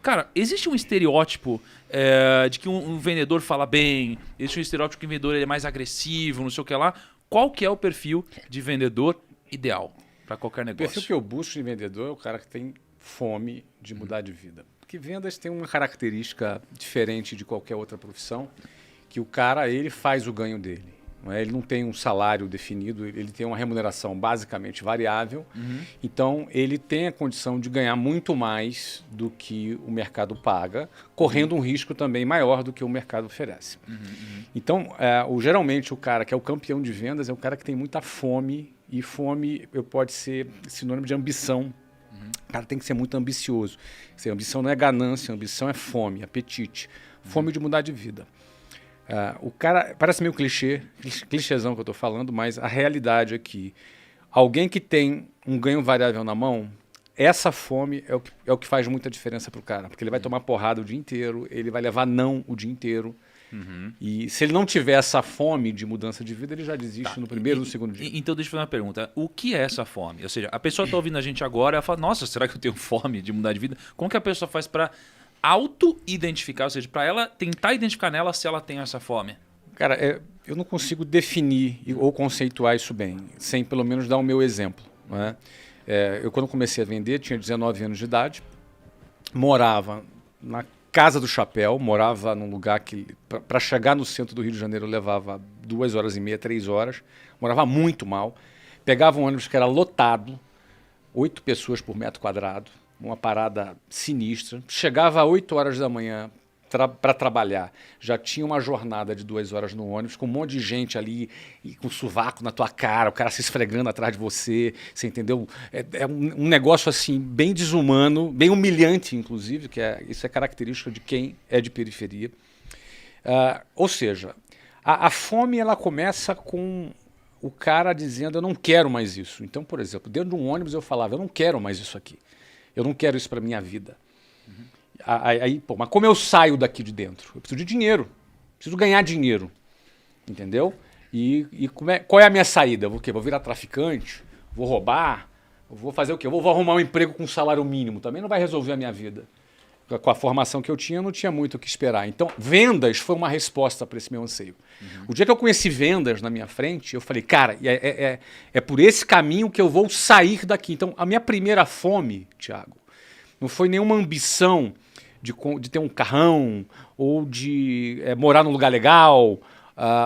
Cara, existe um estereótipo de que um vendedor fala bem, existe um estereótipo que o vendedor ele é mais agressivo, não sei o que lá. Qual que é o perfil de vendedor ideal para qualquer O negócio? perfil que eu busco em vendedor é o cara que tem fome de mudar de vida. Porque vendas tem uma característica diferente de qualquer outra profissão, que o cara ele faz o ganho dele. Não é? Ele não tem um salário definido, ele tem uma remuneração basicamente variável. Então, ele tem a condição de ganhar muito mais do que o mercado paga, correndo um risco também maior do que o mercado oferece. Então, geralmente, o cara que é o campeão de vendas é o cara que tem muita fome, e fome pode ser sinônimo de ambição. O cara tem que ser muito ambicioso. Ambição não é ganância, ambição é fome, apetite. Fome de mudar de vida. O cara, parece meio clichêzão que eu estou falando, mas a realidade é que alguém que tem um ganho variável na mão, essa fome é o que faz muita diferença para o cara. Porque ele vai tomar porrada o dia inteiro, ele vai levar não o dia inteiro. E se ele não tiver essa fome de mudança de vida, ele já desiste no primeiro ou no segundo dia. Então deixa eu fazer uma pergunta. O que é essa fome? Ou seja, a pessoa está ouvindo a gente agora, ela fala, nossa, será que eu tenho fome de mudar de vida? Como que a pessoa faz para auto-identificar, ou seja, para ela tentar identificar nela se ela tem essa fome? Cara, eu não consigo definir ou conceituar isso bem, sem pelo menos dar o meu exemplo. Não é? Eu, quando comecei a vender, tinha 19 anos de idade, morava na Casa do Chapéu, morava num lugar que, para chegar no centro do Rio de Janeiro, levava 2h30, 3 horas, morava muito mal, pegava um ônibus que era lotado, 8 pessoas por metro quadrado, uma parada sinistra, chegava às 8 horas da manhã para trabalhar, já tinha uma jornada de 2 horas no ônibus, com um monte de gente ali, e com sovaco na tua cara, o cara se esfregando atrás de você, você entendeu? É um negócio assim, bem desumano, bem humilhante, inclusive, isso é característica de quem é de periferia. Ou seja, a fome ela começa com o cara dizendo, eu não quero mais isso. Então, por exemplo, dentro de um ônibus eu falava, eu não quero mais isso aqui, eu não quero isso para minha vida. Aí, mas como eu saio daqui de dentro? Eu preciso de dinheiro, preciso ganhar dinheiro, entendeu? E qual é a minha saída? Vou virar traficante? Vou roubar? Vou fazer o quê? Vou arrumar um emprego com salário mínimo, também não vai resolver a minha vida. Com a formação que eu tinha, não tinha muito o que esperar. Então, vendas foi uma resposta para esse meu anseio. O dia que eu conheci vendas na minha frente, eu falei, cara, é por esse caminho que eu vou sair daqui. Então, a minha primeira fome, Thiago, não foi nenhuma ambição de ter um carrão, ou de morar num lugar legal,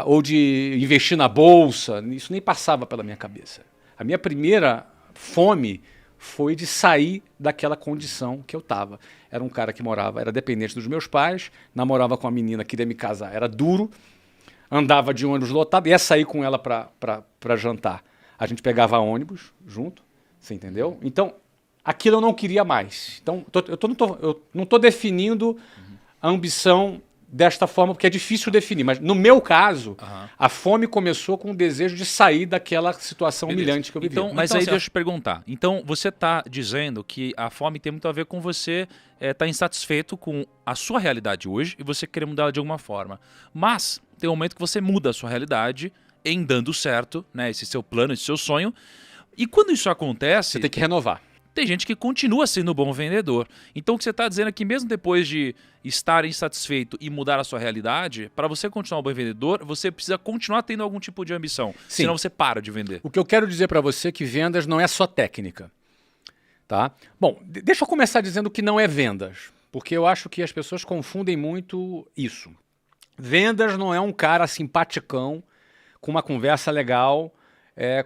ou de investir na bolsa. Isso nem passava pela minha cabeça. A minha primeira fome foi de sair daquela condição que eu estava. Era um cara que era dependente dos meus pais, namorava com uma menina, queria me casar, era duro, andava de ônibus lotado, ia sair com ela para jantar. A gente pegava ônibus junto, você entendeu? Então, aquilo eu não queria mais. Então, eu não estou definindo a ambição desta forma, porque é difícil definir. Mas, no meu caso, a fome começou com o desejo de sair daquela situação humilhante que eu vivia. Então, mas aí deixa eu te perguntar. Então, você está dizendo que a fome tem muito a ver com você estar insatisfeito com a sua realidade hoje e você querer mudar ela de alguma forma. Mas tem um momento que você muda a sua realidade em dando certo, né, esse seu plano, esse seu sonho. E quando isso acontece... Você tem que renovar. Tem gente que continua sendo um bom vendedor. Então o que você está dizendo é que mesmo depois de estar insatisfeito e mudar a sua realidade, para você continuar um bom vendedor, você precisa continuar tendo algum tipo de ambição. Sim. Senão você para de vender. O que eu quero dizer para você é que vendas não é só técnica. Tá? Bom, deixa eu começar dizendo que não é vendas, porque eu acho que as pessoas confundem muito isso. Vendas não é um cara simpaticão, com uma conversa legal,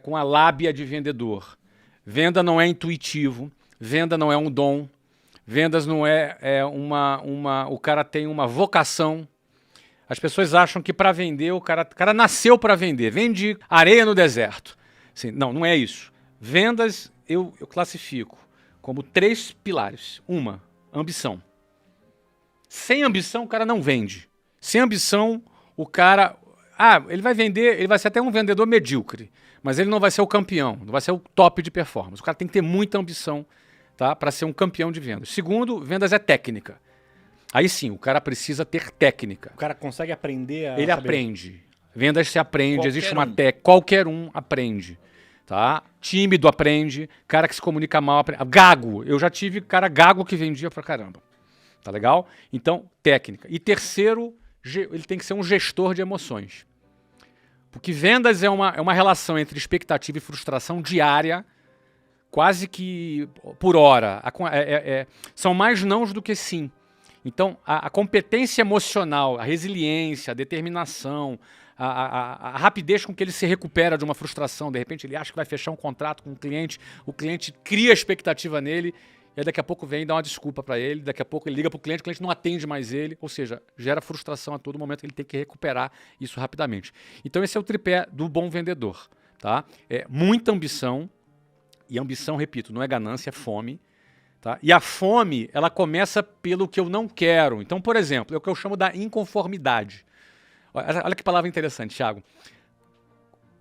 com a lábia de vendedor. Venda não é intuitivo, venda não é um dom, vendas não o cara tem uma vocação. As pessoas acham que para vender, o cara nasceu para vender, vende areia no deserto. Assim, não é isso. Vendas eu classifico como 3 pilares. Uma, ambição. Sem ambição, o cara não vende. Sem ambição, o cara... ele vai vender, ele vai ser até um vendedor medíocre, mas ele não vai ser o campeão, não vai ser o top de performance. O cara tem que ter muita ambição, tá, para ser um campeão de vendas. Segundo, vendas é técnica. Aí sim, o cara precisa ter técnica. O cara consegue aprender a Ele saber. aprende. Vendas se aprende, Qualquer existe uma um. técnica. Qualquer um aprende. Tá? Tímido aprende, cara que se comunica mal aprende. Gago, eu já tive cara gago que vendia pra caramba. Tá legal? Então, técnica. E terceiro, ele tem que ser um gestor de emoções. Porque vendas é uma relação entre expectativa e frustração diária, quase que por hora. São mais nãos do que sim. Então, a competência emocional, a resiliência, a determinação, a rapidez com que ele se recupera de uma frustração, de repente ele acha que vai fechar um contrato com o cliente cria expectativa nele, e aí daqui a pouco vem e dá uma desculpa para ele, daqui a pouco ele liga para o cliente não atende mais ele, ou seja, gera frustração a todo momento, ele tem que recuperar isso rapidamente. Então esse é o tripé do bom vendedor. Tá? É muita ambição, e ambição, repito, não é ganância, é fome. Tá? E a fome, ela começa pelo que eu não quero. Então, por exemplo, é o que eu chamo da inconformidade. Olha que palavra interessante, Thiago.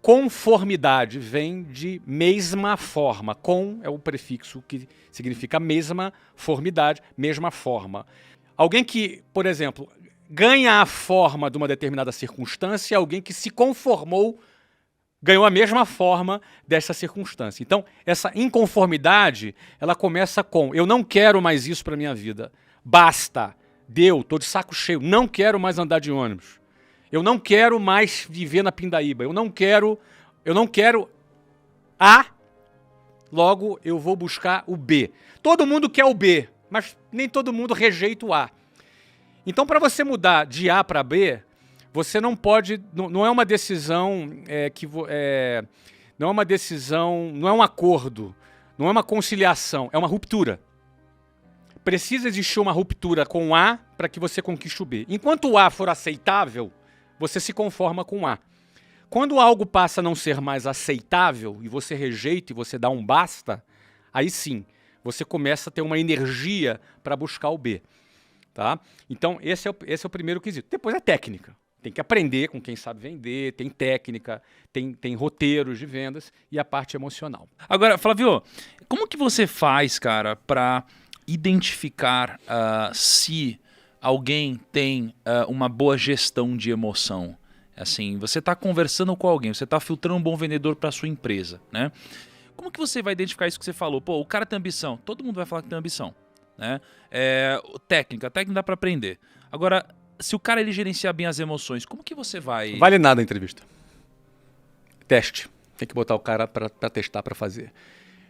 Conformidade vem de mesma forma. Com é o prefixo que significa mesma, formidade, mesma forma. Alguém que, por exemplo, ganha a forma de uma determinada circunstância, alguém que se conformou, ganhou a mesma forma dessa circunstância. Então, essa inconformidade, ela começa com: eu não quero mais isso para minha vida. Basta. Deu, tô de saco cheio. Não quero mais andar de ônibus. Eu não quero mais viver na Pindaíba. Eu não quero A, logo eu vou buscar o B. Todo mundo quer o B, mas nem todo mundo rejeita o A. Então, para você mudar de A para B, você não pode, não é uma decisão não é uma decisão, não é um acordo, não é uma conciliação, é uma ruptura. Precisa existir uma ruptura com o A para que você conquiste o B. Enquanto o A for aceitável, você se conforma com o A. Quando algo passa a não ser mais aceitável e você rejeita e você dá um basta, aí sim, você começa a ter uma energia para buscar o B. Tá? Então, esse é o primeiro quesito. Depois é técnica. Tem que aprender com quem sabe vender, tem técnica, tem roteiros de vendas e a parte emocional. Agora, Flávio, como que você faz, cara, para identificar se alguém tem uma boa gestão de emoção? Assim, você está conversando com alguém, você está filtrando um bom vendedor para sua empresa, né? Como que você vai identificar isso que você falou? Pô, o cara tem ambição. Todo mundo vai falar que tem ambição, né? Técnica dá para aprender. Agora, se o cara ele gerenciar bem as emoções, como que você vai... Vale nada a entrevista. Teste. Tem que botar o cara para testar, para fazer.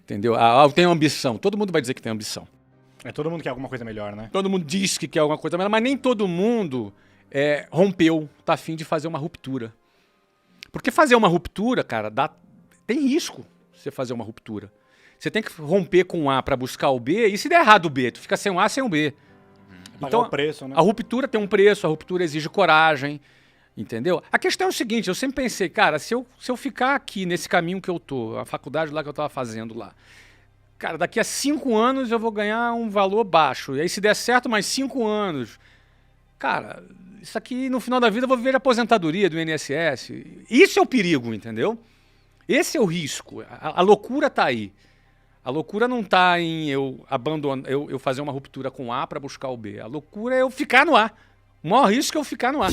Entendeu? Eu tenho ambição. Todo mundo vai dizer que tem ambição. Todo mundo quer alguma coisa melhor, né? Todo mundo diz que quer alguma coisa melhor, mas nem todo mundo rompeu, tá afim de fazer uma ruptura. Porque fazer uma ruptura, cara, tem risco você fazer uma ruptura. Você tem que romper com o A para buscar o B, e se der errado o B, tu fica sem o A, sem o B. Então, o preço, né? A ruptura tem um preço, a ruptura exige coragem, entendeu? A questão é o seguinte, eu sempre pensei, cara, se eu ficar aqui nesse caminho que eu tô, a faculdade lá que eu tava fazendo lá, cara, daqui a 5 anos eu vou ganhar um valor baixo. E aí, se der certo, mais 5 anos. Cara, isso aqui, no final da vida, eu vou viver de aposentadoria do INSS. Isso é o perigo, entendeu? Esse é o risco. A loucura tá aí. A loucura não tá em eu fazer uma ruptura com A para buscar o B. A loucura é eu ficar no A. O maior risco é eu ficar no A.